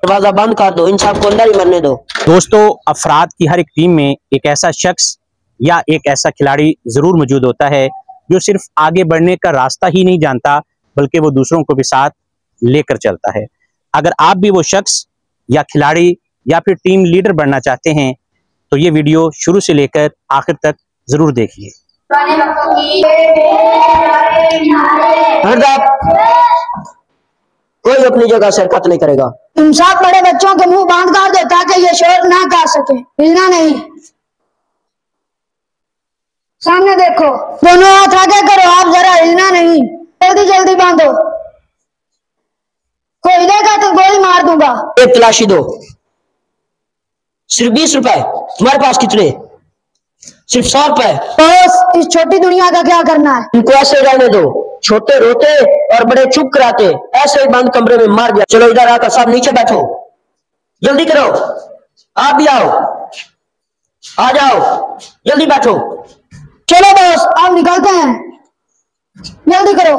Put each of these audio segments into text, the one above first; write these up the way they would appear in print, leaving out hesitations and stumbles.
दरवाजा बंद कर दो, इन सबको अंदर ही मरने दो। दोस्तों, अफराद की हर एक टीम में एक ऐसा शख्स या एक ऐसा खिलाड़ी जरूर मौजूद होता है जो सिर्फ आगे बढ़ने का रास्ता ही नहीं जानता बल्कि वो दूसरों को भी साथ लेकर चलता है। अगर आप भी वो शख्स या खिलाड़ी या फिर टीम लीडर बनना चाहते हैं तो ये वीडियो शुरू से लेकर आखिर तक जरूर देखिए। कोई अपनी जगह से हरकत नहीं करेगा। तुम सब बड़े बच्चों के मुंह बंद कर दो ताकि ये शोर ना कर सके। हिलना नहीं। सामने देखो, दोनों हाथ आगे करो। आप जरा हिलना नहीं। जल्दी जल्दी बांधो। कोई हिलेगा तो गोली मार दूंगा। एक तलाशी दो। सिर्फ 20 रुपए। तुम्हारे पास कितने? सिर्फ 100 रुपए। बस इस छोटी दुनिया का क्या करना है? इनको ऐसे रहने दो। छोटे रोते और बड़े चुप कराते, ऐसे ही बंद कमरे में मार दिया। चलो इधर आकर सब नीचे बैठो, जल्दी करो। आप भी आओ, आ जाओ, जल्दी बैठो। चलो बॉस, आप निकलते हैं। जल्दी करो।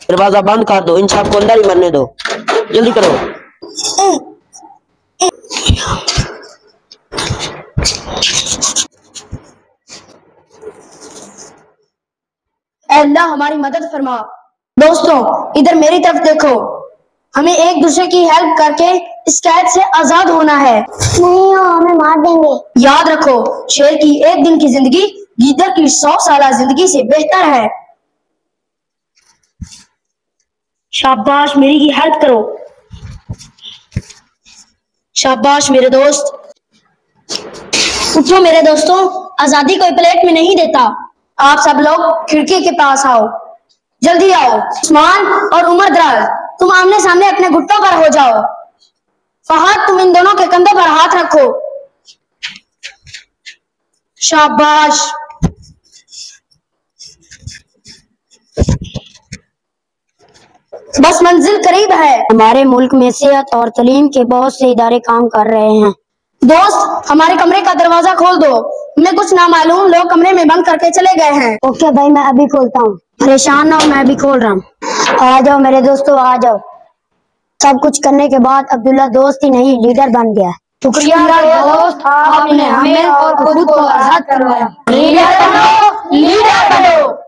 दरवाजा बंद कर दो, इन सबको अंदर ही मरने दो। जल्दी करो। अल्लाह हमारी मदद फरमा। दोस्तों, इधर मेरी तरफ देखो। हमें एक दूसरे की हेल्प करके इस कैद से आजाद होना है। नहीं हो, हमें मार देंगे। याद रखो, शेर की एक दिन की जिंदगी गीदड़ की 100 साल जिंदगी से बेहतर है। शाबाश, मेरी की हेल्प करो। शाबाश मेरे दोस्त। उठो मेरे दोस्तों, आजादी कोई प्लेट में नहीं देता। आप सब लोग खिड़की के पास आओ, जल्दी आओ। उस्मान और उमर दराज, तुम आमने सामने अपने घुटनों पर हो जाओ। फहद, तुम इन दोनों के कंधों पर हाथ रखो। शाबाश। बस मंजिल करीब है। हमारे मुल्क में सेहत और तालीम के बहुत से इदारे काम कर रहे हैं। दोस्त, हमारे कमरे का दरवाजा खोल दो। हमें कुछ नामालूम लोग कमरे में बंद करके चले गए हैं। ओके भाई, मैं अभी खोलता हूँ। परेशान ना हो, मैं भी खोल रहा हूँ। आ जाओ मेरे दोस्तों, आ जाओ। सब कुछ करने के बाद अब्दुल्ला दोस्त ही नहीं लीडर बन गया। शुक्रिया दोस्त, आपने हमें और खुद को आजाद करवाया। लीडर बनो, लीडर बनो।